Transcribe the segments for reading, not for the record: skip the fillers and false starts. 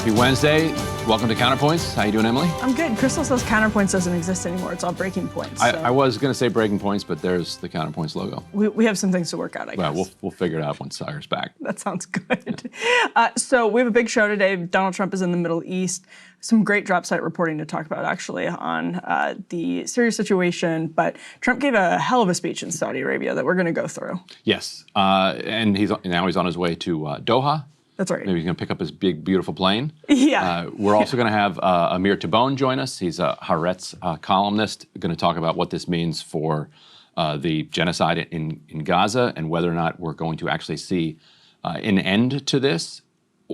Happy Wednesday. Welcome to Counterpoints. How you doing, Emily? I'm good. Crystal says Counterpoints doesn't exist anymore. It's all Breaking Points. I was going to say Breaking Points, but there's the Counterpoints logo. We have some things to work out, I guess. Well, we'll figure it out once Sire's back. That sounds good. So we have a big show today. Donald Trump is in the Middle East. Some great drop site reporting to talk about, actually, on the Syria situation. But Trump gave a hell of a speech in Saudi Arabia that we're going to go through. Yes. And now he's on his way to Doha. That's right. Maybe he's going to pick up his big, beautiful plane. Yeah. We're also going to have Amir Tabone join us. He's a Haaretz columnist, going to talk about what this means for the genocide in Gaza and whether or not we're going to actually see an end to this.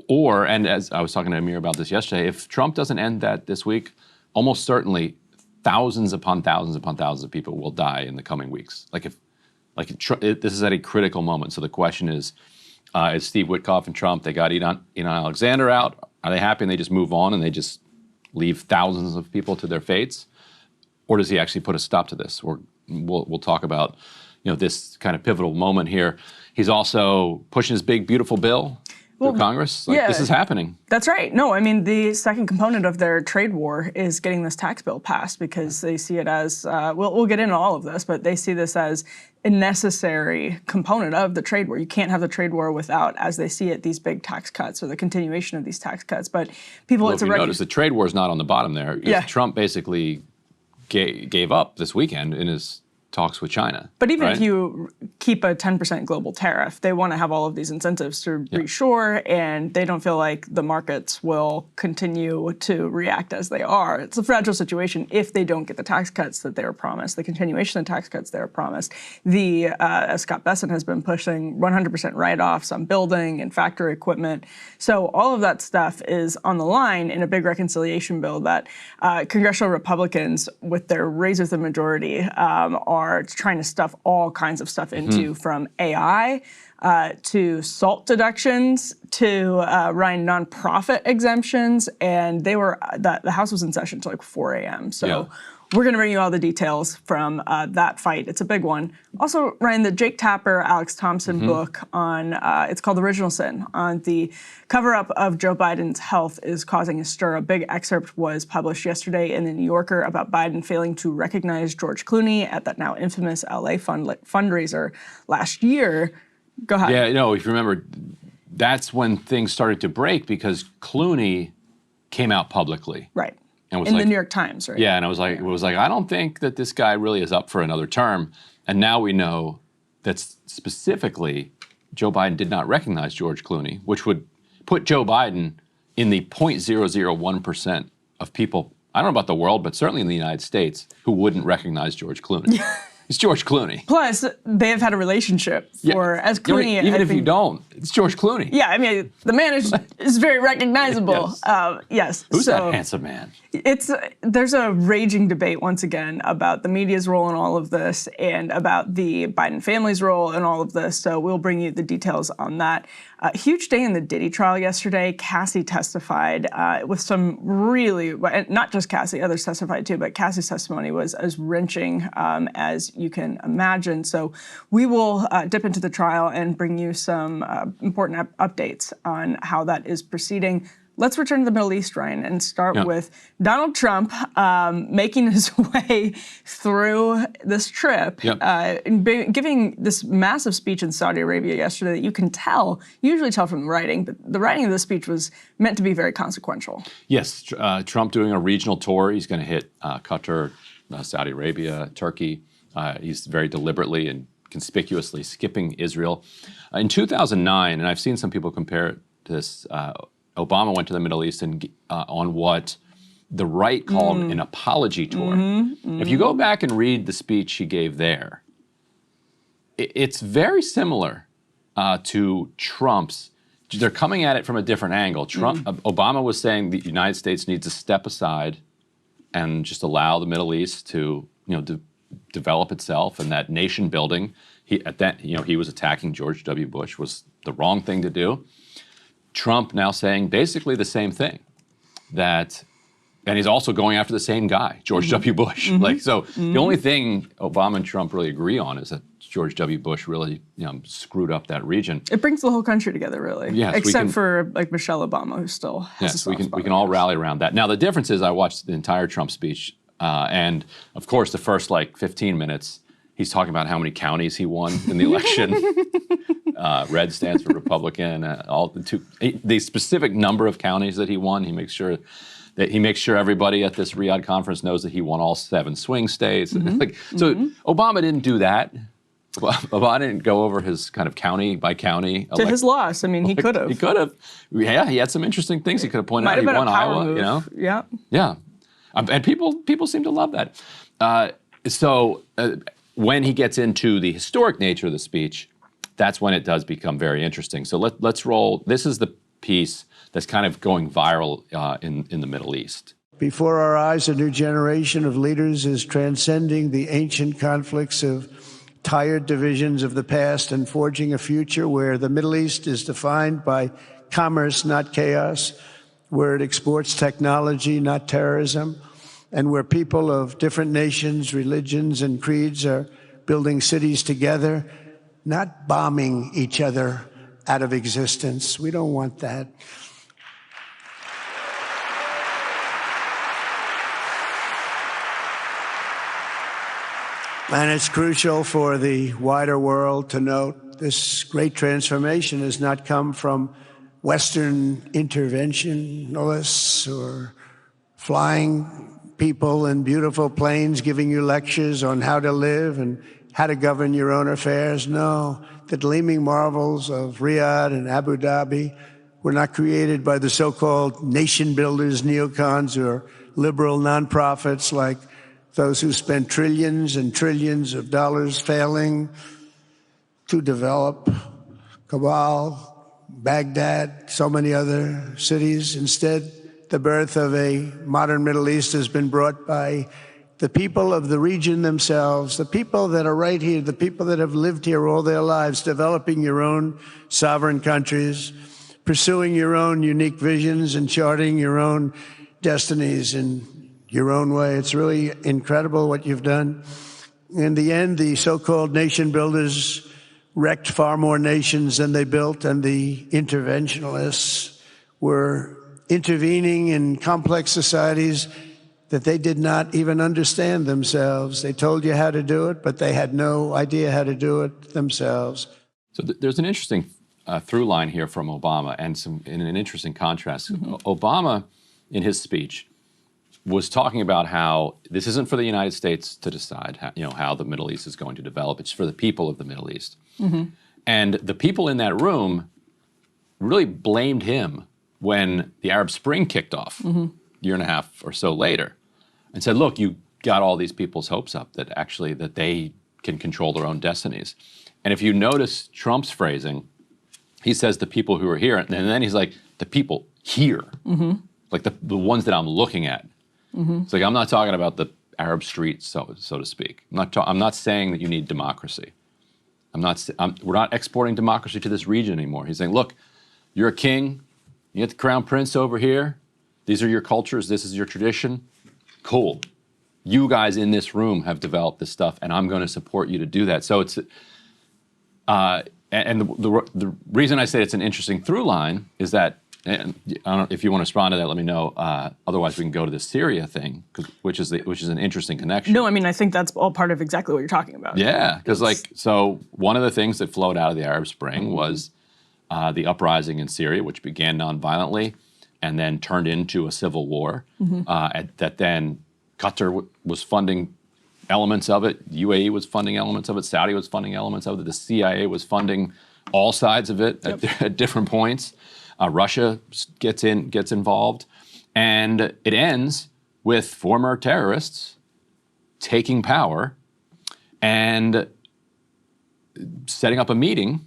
And as I was talking to Amir about this yesterday, if Trump doesn't end that this week, almost certainly thousands upon thousands upon thousands of people will die in the coming weeks. This is at a critical moment. So the question is Steve Witkoff and Trump, they got Ian Alexander out. Are they happy and they just move on and they just leave thousands of people to their fates? Or does he actually put a stop to this? We'll talk about this kind of pivotal moment here. He's also pushing his big, beautifuful bill through Congress. This is happening. That's right. No, I mean, the second component of their trade war is getting this tax bill passed because they see it as, we'll get into all of this, but they see this as a necessary component of the trade war. You can't have the trade war without, as they see it, these big tax cuts or the continuation of these tax cuts. But people, if you notice, the trade war is not on the bottom there. Yeah. Trump basically gave up this weekend in his talks with China. But even if you keep a 10% global tariff, they want to have all of these incentives to reshore, and they don't feel like the markets will continue to react as they are. It's a fragile situation if they don't get the tax cuts that they were promised, the continuation of tax cuts they were promised. As Scott Bessent has been pushing, 100% write-offs on building and factory equipment. So all of that stuff is on the line in a big reconciliation bill that congressional Republicans, with their raise with the majority, are trying to stuff all kinds of stuff into, from AI to SALT deductions to running nonprofit exemptions, and the House was in session till like 4 a.m. So we're going to bring you all the details from that fight. It's a big one. Also, Ryan, the Jake Tapper, Alex Thompson book on, it's called Original Sin, on the cover-up of Joe Biden's health is causing a stir. A big excerpt was published yesterday in the New Yorker about Biden failing to recognize George Clooney at that now infamous LA fundraiser last year. Go ahead. Yeah, if you remember, that's when things started to break because Clooney came out publicly. Right. In the New York Times, right? Yeah, and it was like, I don't think that this guy really is up for another term. And now we know that specifically Joe Biden did not recognize George Clooney, which would put Joe Biden in the 0.001% of people, I don't know about the world, but certainly in the United States, who wouldn't recognize George Clooney. It's George Clooney. Plus, they have had a relationship as Clooney. Even if you don't, it's George Clooney. Yeah, I mean, the man is very recognizable. Yes. Who's that handsome man? There's a raging debate once again about the media's role in all of this and about the Biden family's role in all of this. So we'll bring you the details on that. Huge day in the Diddy trial yesterday. Cassie testified with some really, not just Cassie, others testified too, but Cassie's testimony was as wrenching as you can imagine. So we will dip into the trial and bring you some important updates on how that is proceeding. Let's return to the Middle East, Ryan, and start with Donald Trump making his way through this trip, giving this massive speech in Saudi Arabia yesterday that you can tell, usually tell from the writing, but the writing of this speech was meant to be very consequential. Yes, Trump doing a regional tour. He's going to hit Qatar, Saudi Arabia, Turkey. He's very deliberately and conspicuously skipping Israel. In 2009, and I've seen some people compare it to this, Obama went to the Middle East and on what the right called an apology tour. If you go back and read the speech he gave there, it's very similar to Trump's. They're coming at it from a different angle. Obama was saying the United States needs to step aside and just allow the Middle East to develop itself, and that nation building. He was attacking George W. Bush was the wrong thing to do. Trump now saying basically the same thing, and he's also going after the same guy, George W. Bush. The only thing Obama and Trump really agree on is that George W. Bush really screwed up that region. It brings the whole country together, really. Yes, except for like Michelle Obama, who still has a Yes, soft spot, we can all rally around that. Now the difference is I watched the entire Trump speech, and of course the first like 15 minutes he's talking about how many counties he won in the election. Red stands for Republican. The specific number of counties that he won, he makes sure everybody at this Riyadh conference knows that he won all 7 swing states. So Obama didn't do that. Obama didn't go over his kind of county by county. To his loss. I mean, he could have. He could have. Yeah, he had some interesting things he could have pointed out. He won Iowa, move. Yeah. Yeah. And people seem to love that. When he gets into the historic nature of the speech, that's when it does become very interesting. So let's roll. This is the piece that's kind of going viral in the Middle East. Before our eyes, a new generation of leaders is transcending the ancient conflicts of tired divisions of the past and forging a future where the Middle East is defined by commerce, not chaos, where it exports technology, not terrorism, and where people of different nations, religions, and creeds are building cities together, not bombing each other out of existence. We don't want that. And it's crucial for the wider world to note this great transformation has not come from Western interventionists or flying people in beautiful planes giving you lectures on how to live and how to govern your own affairs. No, the gleaming marvels of Riyadh and Abu Dhabi were not created by the so-called nation builders, neocons, or liberal nonprofits like those who spent trillions and trillions of dollars failing to develop Kabul, Baghdad, so many other cities. Instead, the birth of a modern Middle East has been brought by the people of the region themselves, the people that are right here, the people that have lived here all their lives, developing your own sovereign countries, pursuing your own unique visions and charting your own destinies in your own way. It's really incredible what you've done. In the end, the so-called nation builders wrecked far more nations than they built, and the interventionists were intervening in complex societies that they did not even understand themselves. They told you how to do it, but they had no idea how to do it themselves. So there's an interesting through line here from Obama and in an interesting contrast. Obama, in his speech, was talking about how this isn't for the United States to decide how the Middle East is going to develop. It's for the people of the Middle East. And the people in that room really blamed him when the Arab Spring kicked off a year and a half or so later, and said, look, you got all these people's hopes up that they can control their own destinies. And if you notice Trump's phrasing, he says the people who are here, and then he's like, the people here, like the ones that I'm looking at. It's like, I'm not talking about the Arab streets, so to speak. I'm not saying that you need democracy. We're not exporting democracy to this region anymore. He's saying, look, you're a king, you get the crown prince over here, these are your cultures, this is your tradition, cool. You guys in this room have developed this stuff, and I'm going to support you to do that. So it's, and the reason I say it's an interesting through line is that, and I don't, if you want to respond to that, let me know. Otherwise, we can go to the Syria thing, which is an interesting connection. No, I mean, I think that's all part of exactly what you're talking about. Yeah, because so one of the things that flowed out of the Arab Spring was the uprising in Syria, which began nonviolently and then turned into a civil war. That then Qatar was funding elements of it, UAE was funding elements of it, Saudi was funding elements of it, the CIA was funding all sides of it at different points. Russia gets involved, and it ends with former terrorists taking power and setting up a meeting,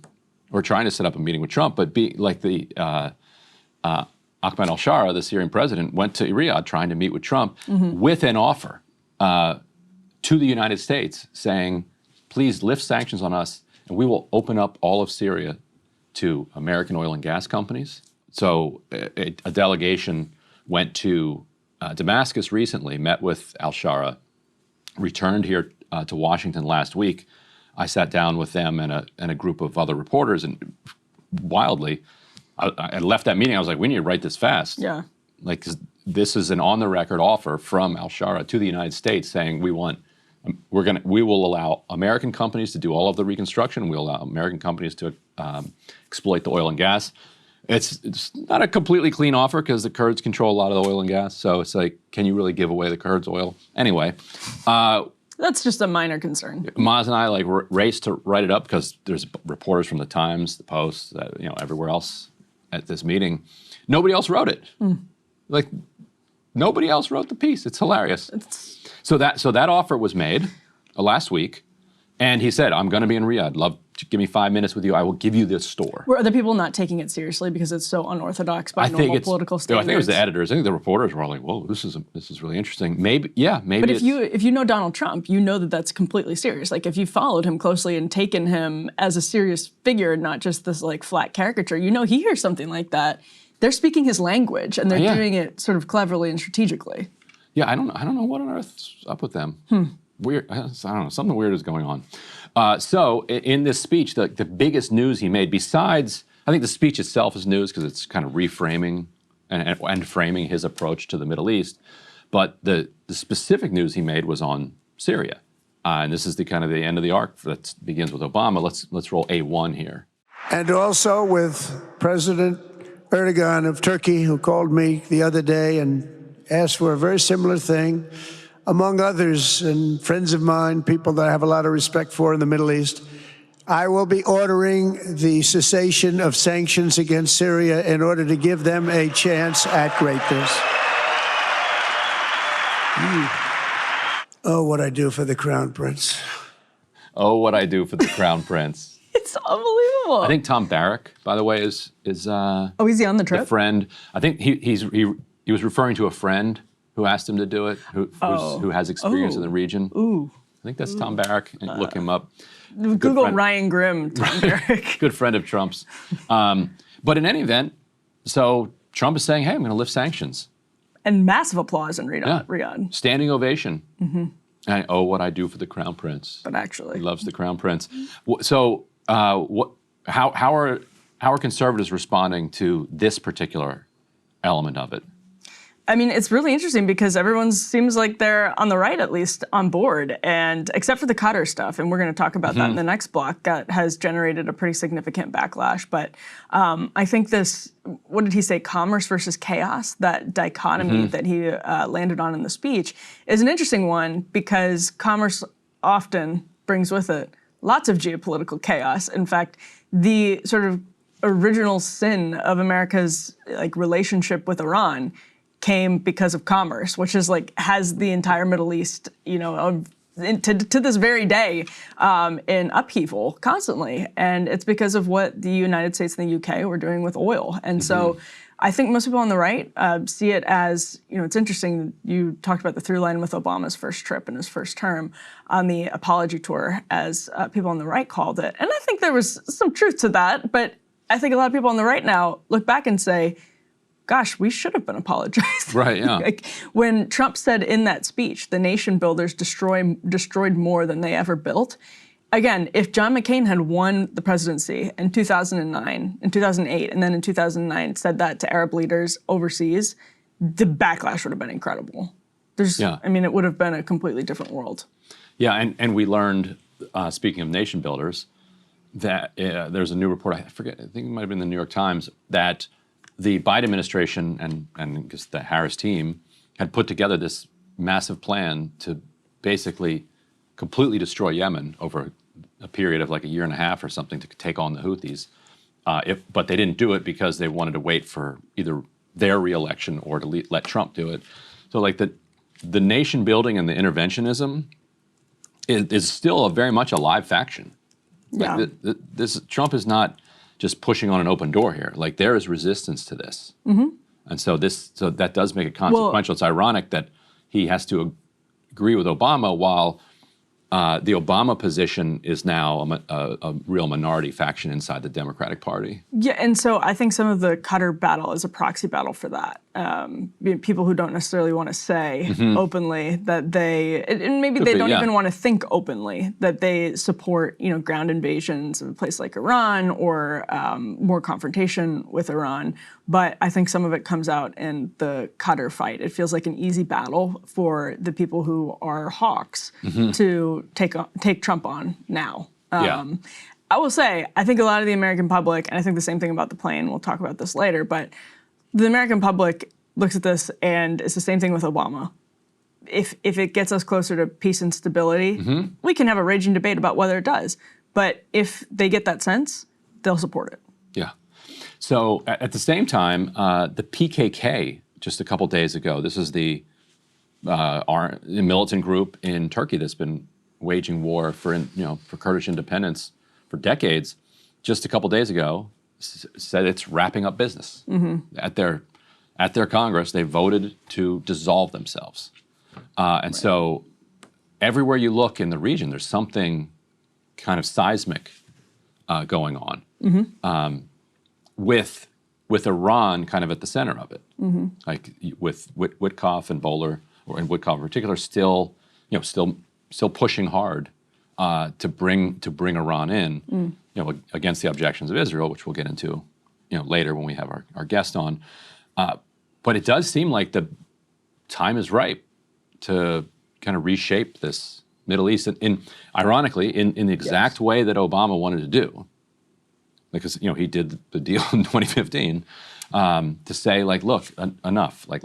or trying to set up a meeting with Trump, but Ahmed al-Shara, the Syrian president, went to Riyadh trying to meet with Trump with an offer to the United States saying, please lift sanctions on us and we will open up all of Syria to American oil and gas companies. So a delegation went to Damascus recently, met with al-Shara, returned here to Washington last week. I sat down with them and a group of other reporters, and wildly, I left that meeting. I was like, we need to write this fast. Yeah. Like, 'cause this is an on-the-record offer from Al-Shara to the United States saying we will allow American companies to do all of the reconstruction. We'll allow American companies to exploit the oil and gas. It's not a completely clean offer because the Kurds control a lot of the oil and gas. So it's like, can you really give away the Kurds oil? Anyway. That's just a minor concern. Maz and I like raced to write it up because there's reporters from the Times, the Post, everywhere else at this meeting. Nobody else wrote it. Like, nobody else wrote the piece. It's hilarious. So that offer was made last week, and he said, "I'm going to be in Riyadh. Love to give me 5 minutes with you. I will give you this store." Were other people not taking it seriously because it's so unorthodox by normal political standards? I think it was the editors. I think the reporters were all like, "Whoa, this is really interesting." Maybe. But if you know Donald Trump, you know that that's completely serious. Like, if you followed him closely and taken him as a serious figure, not just this like flat caricature, you know he hears something like that. They're speaking his language, and they're doing it sort of cleverly and strategically. Yeah, I don't know what on earth's up with them. Weird. I don't know. Something weird is going on. So in this speech, the biggest news he made, besides, I think the speech itself is news because it's kind of reframing and framing his approach to the Middle East. But the specific news he made was on Syria, and this is the end of the arc that begins with Obama. Let's roll A1 here. And also with President Erdogan of Turkey, who called me the other day and asked for a very similar thing, among others, and friends of mine, people that I have a lot of respect for in the Middle East. I will be ordering the cessation of sanctions against Syria in order to give them a chance at greatness. Oh, what I do for the Crown Prince. Oh, what I do for the Crown Prince. It's unbelievable. I think Tom Barrack, by the way, is is he on the trip? A friend. I think he was referring to a friend who asked him to do it, who has experience in the region. I think that's Tom Barrack. Look him up. Google Ryan Grimm, Tom Barrack. Good friend of Trump's. But in any event, so Trump is saying, hey, I'm going to lift sanctions. And massive applause in Riyadh. Standing ovation. And what I do for the Crown Prince. But actually. He loves the Crown Prince. So how are conservatives responding to this particular element of it? I mean, it's really interesting because everyone seems like they're, on the right at least, on board, and except for the Qatar stuff, and we're going to talk about that in the next block, that has generated a pretty significant backlash. But I think this, what did he say, commerce versus chaos, that dichotomy that he landed on in the speech, is an interesting one because commerce often brings with it lots of geopolitical chaos. In fact, the sort of original sin of America's relationship with Iran came because of commerce, which is has the entire Middle East, to this very day, in upheaval constantly. And it's because of what the United States and the UK were doing with oil. And so I think most people on the right see it as, it's interesting, you talked about the through line with Obama's first trip in his first term on the apology tour, as people on the right called it. And I think there was some truth to that, but I think a lot of people on the right now look back and say, gosh, we should have been apologized. Right, yeah. When Trump said in that speech, the nation builders destroyed more than they ever built. Again, if John McCain had won the presidency in 2009, in 2008, and then in 2009 said that to Arab leaders overseas, the backlash would have been incredible. I mean, it would have been a completely different world. Yeah, and we learned, speaking of nation builders, that there's a new report, I think it might have been the New York Times, that the Biden administration and I guess the Harris team had put together this massive plan to basically completely destroy Yemen over a period of a year and a half or something to take on the Houthis. But they didn't do it because they wanted to wait for either their reelection or to let Trump do it. So the nation building and the interventionism is still very much a live faction. Yeah. Trump is not just pushing on an open door here. There is resistance to this. And so that does make it consequential. It's ironic that he has to agree with Obama while the Obama position is now a real minority faction inside the Democratic Party. Yeah, and so I think some of the Qatar battle is a proxy battle for that. People who don't necessarily want to say openly that and maybe they don't even want to think openly that they support, ground invasions of a place like Iran or more confrontation with Iran. But I think some of it comes out in the Qatar fight. It feels like an easy battle for the people who are hawks to take Trump on now. I will say, I think a lot of the American public, and I think the same thing about the plane, we'll talk about this later, but the American public looks at this and it's the same thing with Obama. If it gets us closer to peace and stability, we can have a raging debate about whether it does. But if they get that sense, they'll support it. Yeah. So at the same time, the PKK, just a couple days ago, this is the militant group in Turkey that's been waging war for Kurdish independence for decades, just a couple days ago, said it's wrapping up business. At their Congress, they voted to dissolve themselves. And so everywhere you look in the region, there's something kind of seismic going on with Iran kind of at the center of it. Like with Witkoff and Bowler, and Witkoff in particular, still pushing hard to bring Iran in, against the objections of Israel, which we'll get into, later when we have our guest on. But it does seem like the time is ripe to kind of reshape this Middle East, ironically, in the exact way that Obama wanted to do, because he did the deal in 2015, to say like, look, enough, like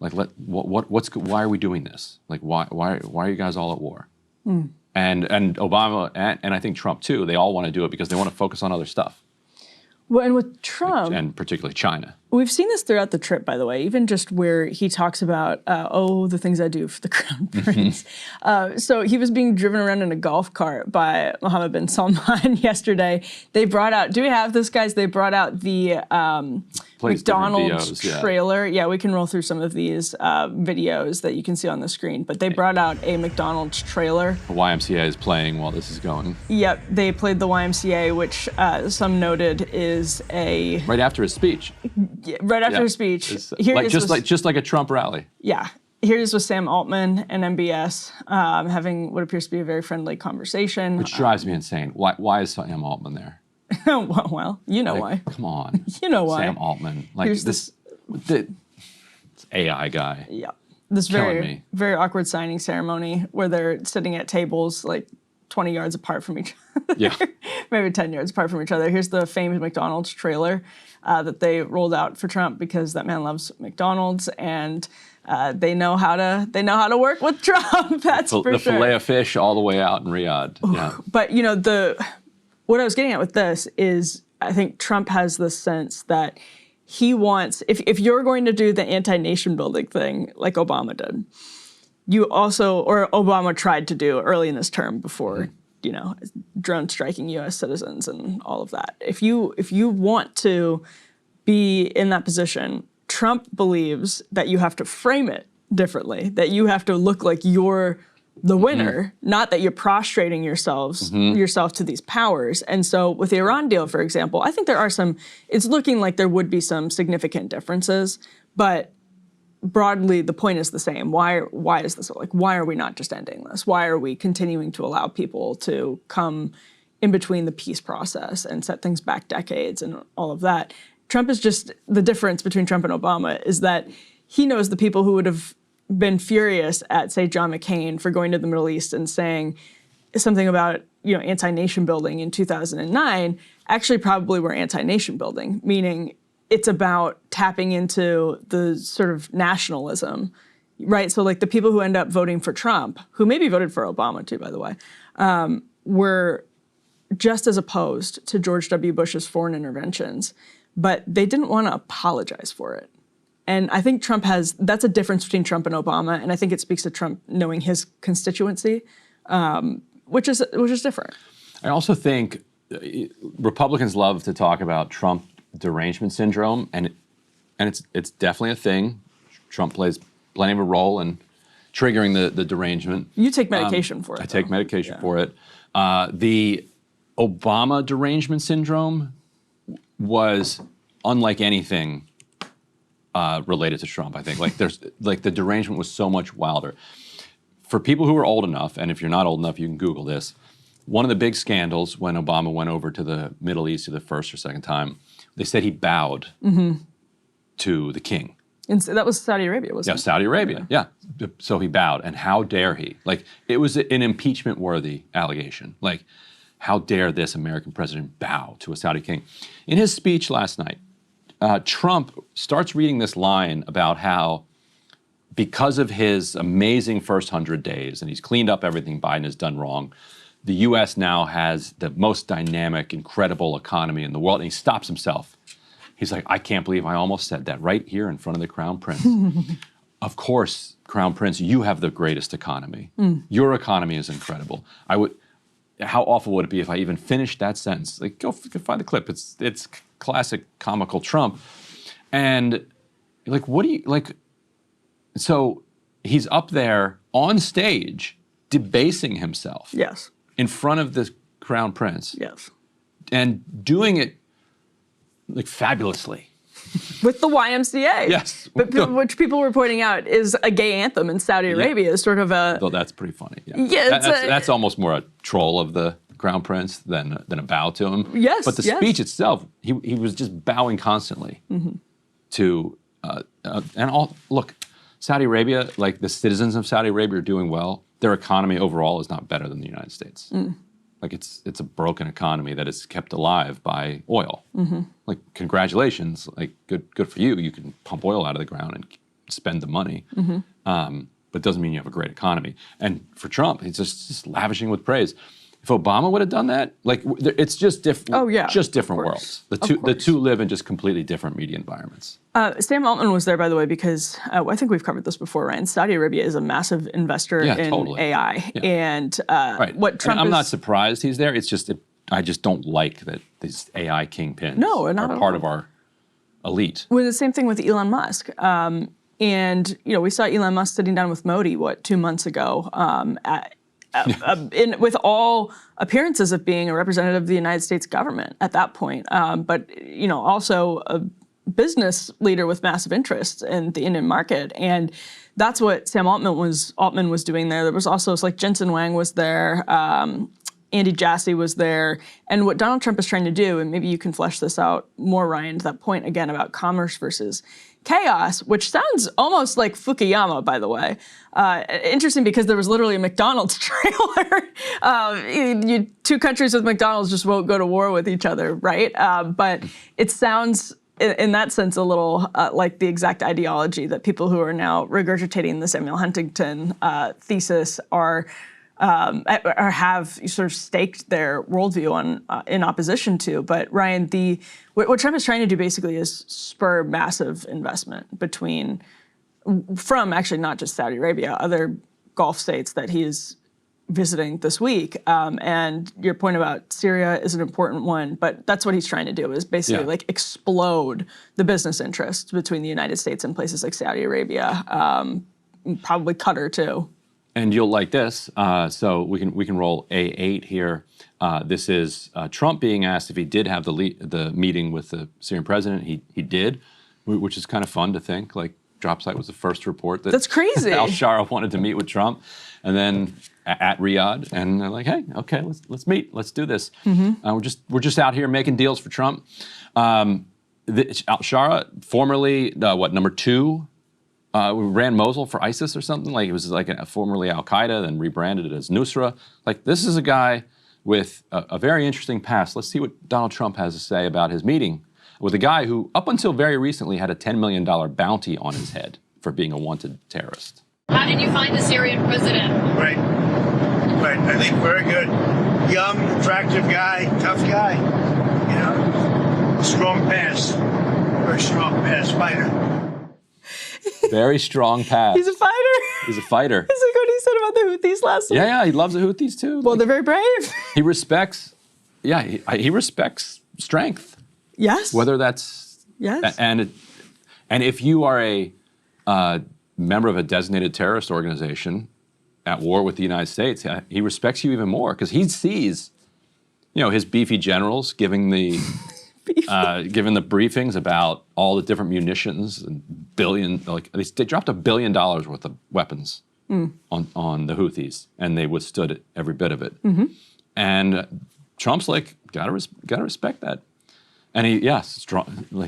why are we doing this? Like why are you guys all at war? And Obama and I think Trump too, they all want to do it because they want to focus on other stuff. Well, and with Trump, and particularly China. We've seen this throughout the trip, by the way, even just where he talks about, the things I do for the Crown Prince. So he was being driven around in a golf cart by Mohammed bin Salman yesterday. They brought out, do we have this, guys? They brought out the McDonald's trailer. Yeah, we can roll through some of these videos that you can see on the screen. But they brought out a McDonald's trailer. The YMCA is playing while this is going. Yep, they played the YMCA, which some noted is a... Right after his speech. Yeah, right after his speech. Just like a Trump rally. Yeah. Here he is with Sam Altman and MBS having what appears to be a very friendly conversation. Which drives me insane. Why is Sam Altman there? well, you know why. Come on. You know why. Sam Altman. Like this AI guy. Yeah. This very awkward signing ceremony where they're sitting at tables like 20 yards apart from each other. Yeah. Maybe 10 yards apart from each other. Here's the famous McDonald's trailer that they rolled out for Trump because that man loves McDonald's and they know how to work with Trump. That's for sure. The fillet of fish all the way out in Riyadh. Yeah. But what I was getting at with this is I think Trump has this sense that he wants, if you're going to do the anti-nation building thing like Obama did, or Obama tried to do early in his term before, drone striking U.S. citizens and all of that. If you want to be in that position, Trump believes that you have to frame it differently, that you have to look like you're the winner, not that you're prostrating yourself to these powers. And so with the Iran deal, for example, I think it's looking like there would be some significant differences, but broadly, the point is the same. Why is this? Like, why are we not just ending this? Why are we continuing to allow people to come in between the peace process and set things back decades and all of that? Trump is just, the difference between Trump and Obama is that he knows the people who would have been furious at, say, John McCain for going to the Middle East and saying something about, anti-nation building in 2009 actually probably were anti-nation building, meaning it's about tapping into the sort of nationalism, right? So like the people who end up voting for Trump, who maybe voted for Obama too, by the way, were just as opposed to George W. Bush's foreign interventions, but they didn't want to apologize for it. And I think that's a difference between Trump and Obama, and I think it speaks to Trump knowing his constituency, which is different. I also think Republicans love to talk about Trump derangement syndrome, and it's definitely a thing. Trump plays plenty of a role in triggering the derangement. You take medication for it. I take medication for it. The Obama derangement syndrome was unlike anything related to Trump. I think the derangement was so much wilder. For people who are old enough, and if you're not old enough, you can Google this. One of the big scandals when Obama went over to the Middle East for the first or second time, they said he bowed to the king. And that was Saudi Arabia, wasn't it? Yeah, Saudi Arabia. Yeah. So he bowed, and how dare he? Like, it was an impeachment-worthy allegation. Like, how dare this American president bow to a Saudi king? In his speech last night, Trump starts reading this line about how, because of his amazing first 100 days, and he's cleaned up everything Biden has done wrong, the U.S. now has the most dynamic, incredible economy in the world, and he stops himself. He's like, I can't believe I almost said that right here in front of the Crown Prince. Of course, Crown Prince, you have the greatest economy. Your economy is incredible. How awful would it be if I even finished that sentence? Like, go find the clip. It's classic comical Trump. And like, what do you, like, so he's up there on stage debasing himself. Yes. In front of the Crown Prince. Yes. And doing it like fabulously. With the YMCA. Yes. Which people were pointing out is a gay anthem in Saudi Arabia, is sort of a... Though that's pretty funny. Yeah, yeah that's almost more a troll of the Crown Prince than a bow to him. Yes, but the speech itself, he was just bowing constantly to, look, Saudi Arabia, like the citizens of Saudi Arabia are doing well. Their economy overall is not better than the United States. Like it's a broken economy that is kept alive by oil. Like, congratulations, like good for you. You can pump oil out of the ground and spend the money. But it doesn't mean you have a great economy. And for Trump, he's just lavishing with praise. If Obama would have done that, like, it's just different. Oh yeah, just different worlds. The two live in just completely different media environments. Sam Altman was there, by the way, because I think we've covered this before, Ryan. Saudi Arabia is a massive investor in AI, and what Trump. And I'm not surprised he's there. It's just I just don't like that these AI kingpins are part of our elite. Well, the same thing with Elon Musk. And we saw Elon Musk sitting down with Modi 2 months ago with all appearances of being a representative of the United States government at that point, but also a business leader with massive interests in the Indian market, and that's what Sam Altman was doing there. There was also like Jensen Huang was there, Andy Jassy was there, and what Donald Trump is trying to do, and maybe you can flesh this out more, Ryan, to that point again about commerce versus chaos, which sounds almost like Fukuyama, by the way. Interesting because there was literally a McDonald's trailer. Two countries with McDonald's just won't go to war with each other, right? But it sounds, in that sense, a little like the exact ideology that people who are now regurgitating the Samuel Huntington thesis are or have sort of staked their worldview on in opposition to. But Ryan, what Trump is trying to do basically is spur massive investment from actually not just Saudi Arabia, other Gulf states that he is visiting this week. And your point about Syria is an important one, but that's what he's trying to do is basically like explode the business interests between the United States and places like Saudi Arabia, probably Qatar too. And you'll like this. So we can roll A8 here. This is Trump being asked if he did have the meeting with the Syrian president. He did, which is kind of fun to think. Like, Dropsite was the first to report that. That's crazy. Al-Shara wanted to meet with Trump, and then at Riyadh, and they're like, hey, okay, let's meet, let's do this. We're just out here making deals for Trump. Al-Shara, formerly number 2. Ran Mosul for ISIS or something. Like, it was like formerly Al-Qaeda, then rebranded it as Nusra. Like, this is a guy with a very interesting past. Let's see what Donald Trump has to say about his meeting with a guy who, up until very recently, had a $10 million bounty on his head for being a wanted terrorist. How did you find the Syrian president? Right. I think very good. Young, attractive guy, tough guy. Strong pass. Very strong pass, fighter. Very strong pass. He's a fighter. He's a fighter. It's like what he said about the Houthis last week. Yeah, he loves the Houthis too. Well, they're very brave. He respects, he respects strength. Yes. Whether that's, yes. And if you are a member of a designated terrorist organization at war with the United States, he respects you even more because he sees, his beefy generals giving the briefings about all the different munitions and they dropped $1 billion worth of weapons on the Houthis, and they withstood every bit of it. And Trump's like, gotta respect that. And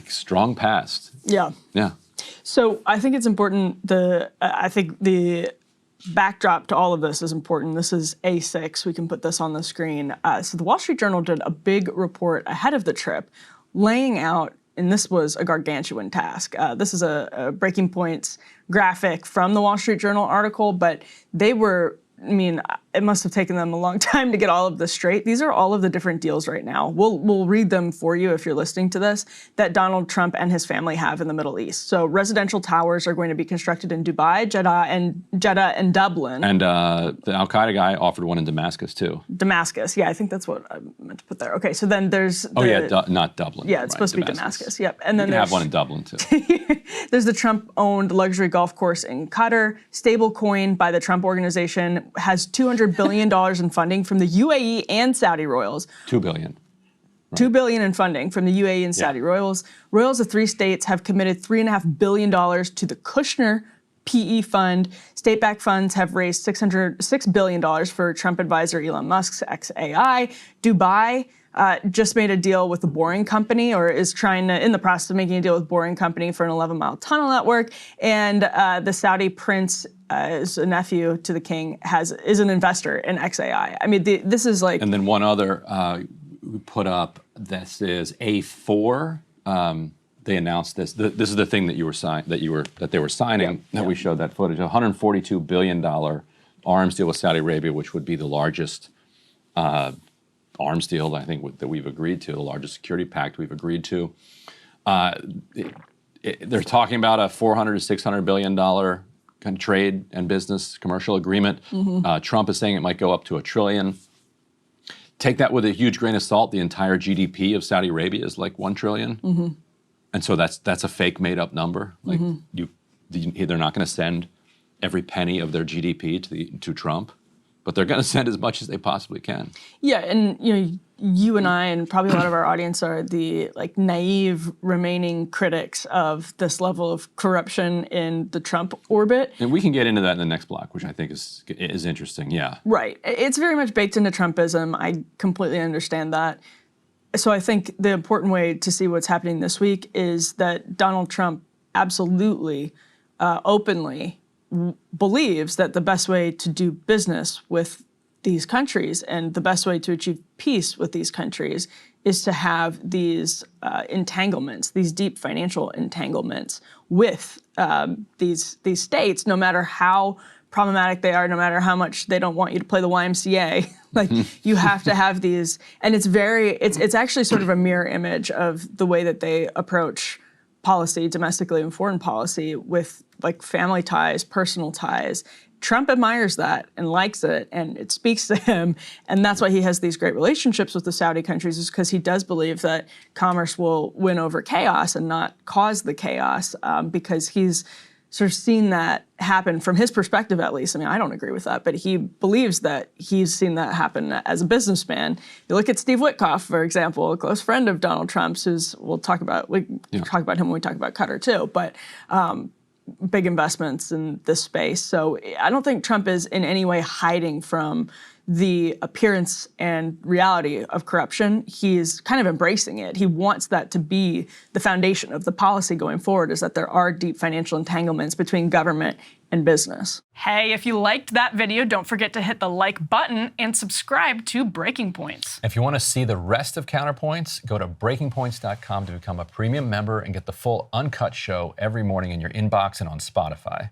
strong past. Yeah. Yeah. So I think it's important. I think the backdrop to all of this is important. This is A6. We can put this on the screen. So the Wall Street Journal did a big report ahead of the trip, laying out, and this was a gargantuan task. This is a breaking points graphic from the Wall Street Journal article, but they were. It must have taken them a long time to get all of this straight. These are all of the different deals right now. We'll read them for you if you're listening to this, that Donald Trump and his family have in the Middle East. So residential towers are going to be constructed in Dubai, Jeddah, and Dublin. And the Al-Qaeda guy offered one in Damascus, too. Damascus, yeah, I think that's what I meant to put there. Okay, so then there's... not Dublin. Yeah, it's supposed to be Damascus, yep. And then you can have one in Dublin, too. There's the Trump-owned luxury golf course in Qatar. Stablecoin by the Trump Organization has $200 billion in funding from the UAE and Saudi royals. $2 billion. Right. $2 billion in funding from the UAE and Saudi royals. Royals of 3 states have committed $3.5 billion to the Kushner PE fund. State-backed funds have raised $6 billion for Trump advisor Elon Musk's XAI. Dubai just made a deal with the Boring Company, or is in the process of making a deal with Boring Company for an 11-mile tunnel network. And the Saudi prince, is a nephew to the king, is an investor in XAI. This is like... And then one other we put up, this is A4. They announced this. This is the thing that they were signing. We showed that footage. A $142 billion arms deal with Saudi Arabia, which would be the largest arms deal I think that we've agreed to, the largest security pact we've agreed to. They're talking about a $400 to $600 billion kind of trade and business commercial agreement. Trump is saying it might go up to $1 trillion. Take that with a huge grain of salt. The entire GDP of Saudi Arabia is like $1 trillion. And so that's a fake made up number. Like they're not going to send every penny of their GDP to Trump, but they're going to send as much as they possibly can. Yeah, and you and I, and probably a lot of our audience, are the naive remaining critics of this level of corruption in the Trump orbit. And we can get into that in the next block, which I think is interesting. Yeah, right. It's very much baked into Trumpism. I completely understand that. So I think the important way to see what's happening this week is that Donald Trump absolutely, openly believes that the best way to do business with these countries and the best way to achieve peace with these countries is to have these entanglements, these deep financial entanglements with these states, no matter how problematic they are, no matter how much they don't want you to play the YMCA. You have to have these, and it's actually sort of a mirror image of the way that they approach policy, domestically and foreign policy, with family ties, personal ties. Trump admires that and likes it, and it speaks to him, and that's why he has these great relationships with the Saudi countries, is because he does believe that commerce will win over chaos and not cause the chaos, because he's sort of seen that happen from his perspective, at least. I don't agree with that, but he believes that he's seen that happen as a businessman. You look at Steve Witkoff, for example, a close friend of Donald Trump's, we'll talk about him when we talk about Qatar too, but big investments in this space. So I don't think Trump is in any way hiding from the appearance and reality of corruption. He's kind of embracing it. He wants that to be the foundation of the policy going forward, is that there are deep financial entanglements between government and business. Hey, if you liked that video, don't forget to hit the like button and subscribe to Breaking Points. If you want to see the rest of Counterpoints, go to breakingpoints.com to become a premium member and get the full uncut show every morning in your inbox and on Spotify.